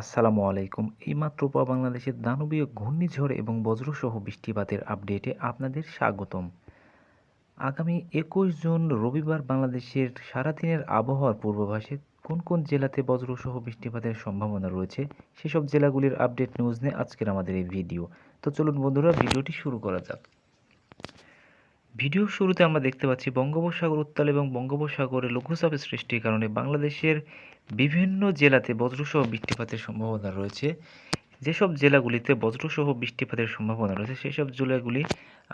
আসসালামু আলাইকুম। এইমাত্র বাংলাদেশের দানবীয় ঘূর্ণিঝড় এবং বজ্রসহ বৃষ্টিপাতের আপডেটে আপনাদের স্বাগতম। আগামী ২১ জুন রবিবার বাংলাদেশের সারাদিনের আবহাওয়ার পূর্বাভাসে কোন কোন জেলাতে বজ্রসহ বৃষ্টিপাতের সম্ভাবনা রয়েছে সেসব জেলাগুলির আপডেট নিউজ নিয়ে আজকের আমাদের এই ভিডিও। তো চলুন বন্ধুরা, ভিডিওটি শুরু করা যাক। ভিডিওর শুরুতে আমরা দেখতে পাচ্ছি বঙ্গোপসাগর উত্তাল এবং বঙ্গোপসাগরে লঘুচাপের সৃষ্টির কারণে বাংলাদেশের বিভিন্ন জেলাতে বজ্রসহ বৃষ্টিপাতের সম্ভাবনা রয়েছে। যেসব জেলাগুলিতে বজ্রসহ বৃষ্টিপাতের সম্ভাবনা রয়েছে সেসব জেলাগুলি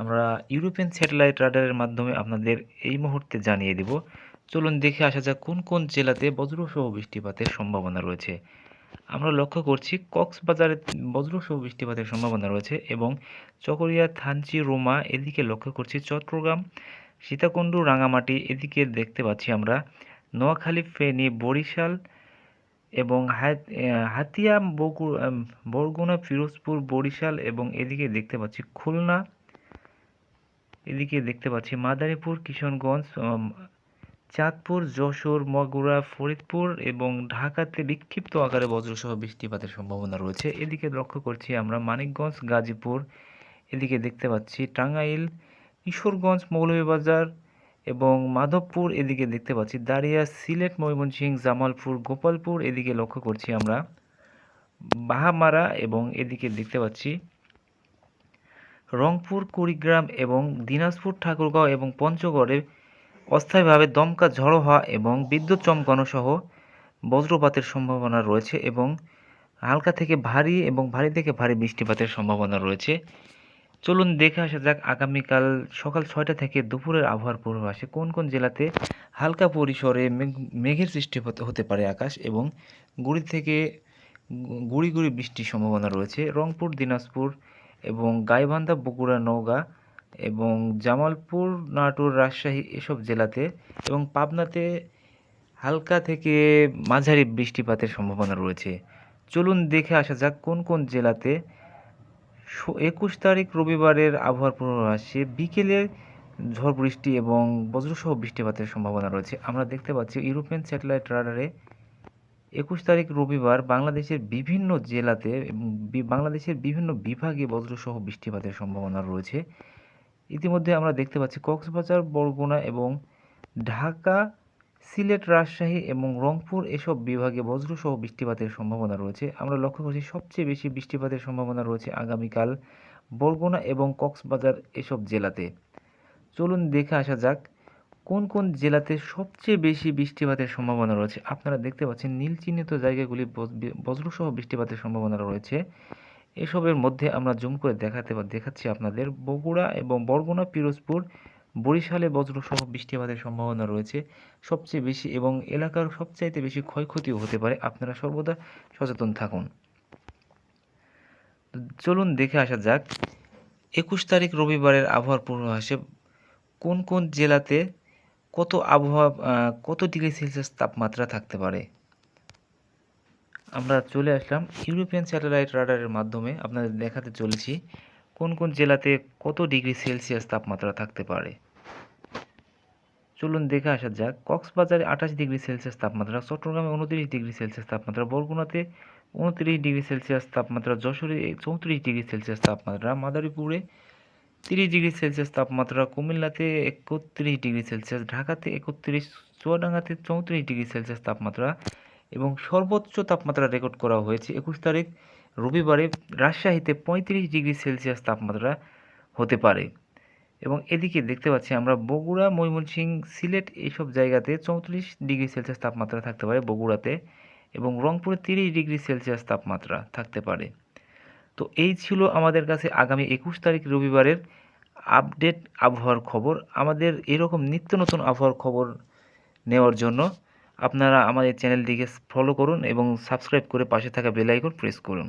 আমরা ইউরোপিয়ান স্যাটেলাইট রাডারের মাধ্যমে আপনাদের এই মুহূর্তে জানিয়ে দেব। চলুন দেখে আসা যাক কোন কোন জেলাতে বজ্রসহ বৃষ্টিপাতের সম্ভাবনা রয়েছে। আমরা লক্ষ্য করছি কক্সবাজারে বজ্রসহ বৃষ্টিপাতের সম্ভাবনা রয়েছে এবং চকরিয়া, থানচি, রোমা এদিকে লক্ষ্য করছি। চট্টগ্রাম, সীতাকুণ্ডু, রাঙামাটি এদিকে দেখতে পাচ্ছি আমরা। নোয়াখালী, ফেনী, বরিশাল এবং হাতিয়া, বরগুনা, পিরোজপুর, বরিশাল এবং এদিকে দেখতে পাচ্ছি খুলনা, এদিকে দেখতে পাচ্ছি মাদারীপুর, কিশোরগঞ্জ, চাঁদপুর, যশোর, মাগুরা, ফরিদপুর এবং ঢাকাতে বিক্ষিপ্ত আকারে বজ্রসহ বৃষ্টিপাতের সম্ভাবনা রয়েছে। এদিকে লক্ষ্য করছি আমরা মানিকগঞ্জ, গাজীপুর, এদিকে দেখতে পাচ্ছি টাঙ্গাইল, কিশোরগঞ্জ, মৌলভীবাজার এবং মাধবপুর, এদিকে দেখতে পাচ্ছি দাঁড়িয়া, সিলেট, ময়মনসিংহ, জামালপুর, গোপালপুর, এদিকে লক্ষ্য করছি আমরা বাহামারা এবং এদিকে দেখতে পাচ্ছি রংপুর, কুড়িগ্রাম এবং দিনাজপুর, ঠাকুরগাঁও এবং পঞ্চগড়ে অস্থায়ীভাবে দমকা ঝড়ো হওয়া এবং বিদ্যুৎ চমকানো সহ বজ্রপাতের সম্ভাবনা রয়েছে এবং হালকা থেকে ভারী এবং ভারী থেকে ভারী বৃষ্টিপাতের সম্ভাবনা রয়েছে। চলুন দেখে আসা যাক আগামীকাল সকাল ৬টা থেকে দুপুরের আবহাওয়ার পূর্বাভাসে কোন কোন জেলাতে হালকা পরিসরে মেঘের সৃষ্টি হতে পারে আকাশ এবং গুড়ি থেকে গুড়ি গুড়ি বৃষ্টির সম্ভাবনা রয়েছে। রংপুর, দিনাজপুর এবং গাইবান্ধা, বগুড়া, নওগাঁ এবং জামালপুর, নাটোর, রাজশাহী এসব জেলাতে এবং পাবনাতে হালকা থেকে মাঝারি বৃষ্টিপাতের সম্ভাবনা রয়েছে। চলুন দেখে আসা যাক কোন কোন জেলাতে ২১ তারিখ রবিবারের আবহাওয়ার পূর্বাভাসে বিকেলে ঝড় বৃষ্টি এবং বজ্রসহ বৃষ্টিপাতের সম্ভাবনা রয়েছে। আমরা দেখতে পাচ্ছি ইউরোপিয়ান স্যাটেলাইট রাডারে ২১ তারিখ রবিবার বাংলাদেশের বিভিন্ন জেলাতে এবং বাংলাদেশের বিভিন্ন বিভাগে বজ্রসহ বৃষ্টিপাতের সম্ভাবনা রয়েছে। ইতিমধ্যে আমরা দেখতে পাচ্ছি কক্সবাজার, বরগুনা এবং ঢাকা, সিলেট, রাজশাহী এবং রংপুর এসব বিভাগে বজ্রসহ বৃষ্টিপাতের সম্ভাবনা রয়েছে। আমরা লক্ষ্য করছি সবচেয়ে বেশি বৃষ্টিপাতের সম্ভাবনা রয়েছে আগামীকাল বরগুনা এবং কক্সবাজার এসব জেলাতে। চলুন দেখে আসা যাক কোন কোন জেলাতে সবচেয়ে বেশি বৃষ্টিপাতের সম্ভাবনা রয়েছে। আপনারা দেখতে পাচ্ছেন নীল চিহ্নিত জায়গাগুলি বজ্রসহ বৃষ্টিপাতের সম্ভাবনা রয়েছে। এসবের মধ্যে আমরা জুম করে দেখাচ্ছি আপনাদের বগুড়া এবং বরগুনা, পিরোজপুর, বরিশালে বজ্রসহ বৃষ্টিপাতের সম্ভাবনা রয়েছে সবচেয়ে বেশি এবং এলাকার সবচাইতে বেশি ক্ষয়ক্ষতিও হতে পারে। আপনারা সর্বদা সচেতন থাকুন। চলুন দেখে আসা যাক ২১ তারিখ রবিবারের আবহাওয়ার পূর্বাভাসে কোন কোন জেলাতে কত ডিগ্রি সেলসিয়াস তাপমাত্রা থাকতে পারে। আমরা চলে আসলাম ইউরোপিয়ান স্যাটেলাইট রাডারের মাধ্যমে আপনাদের দেখাতে চলেছি কোন কোন জেলাতে কত ডিগ্রি সেলসিয়াস তাপমাত্রা থাকতে পারে। চলুন দেখে আসা যাক কক্সবাজারে ২৮ ডিগ্রি সেলসিয়াস তাপমাত্রা, চট্টগ্রামে ২৯ ডিগ্রি সেলসিয়াস তাপমাত্রা, বরগুনাতে ২৯ ডিগ্রি সেলসিয়াস তাপমাত্রা, যশোরে ৩৪ ডিগ্রি সেলসিয়াস তাপমাত্রা, মাদারীপুরে ৩০ ডিগ্রি সেলসিয়াস তাপমাত্রা, কুমিল্লাতে ৩১ ডিগ্রি সেলসিয়াস, ঢাকাতে ৩১, চুয়াডাঙ্গাতে ৩৪ ডিগ্রি সেলসিয়াস তাপমাত্রা এবং সর্বোচ্চ তাপমাত্রা রেকর্ড করা হয়েছে ২১ তারিখ রবিবারে রাজশাহীতে ৩৫ ডিগ্রি সেলসিয়াস তাপমাত্রা হতে পারে এবং এদিকে দেখতে পাচ্ছি আমরা বগুড়া, ময়মনসিংহ, সিলেট এইসব জায়গাতে ৩৪ ডিগ্রি সেলসিয়াস তাপমাত্রা থাকতে পারে বগুড়াতে এবং রংপুরে ৩০ ডিগ্রি সেলসিয়াস তাপমাত্রা থাকতে পারে। তো এই ছিল আমাদের কাছে আগামী ২১ তারিখ রবিবারের আপডেট আবহাওয়ার খবর। আমাদের এরকম নিত্য নতুন আবহাওয়ার খবর নেওয়ার জন্য আপনারা আমাদের চ্যানেলটিকে ফলো করুন এবং সাবস্ক্রাইব করে পাশে থাকা বেল আইকন প্রেস করুন।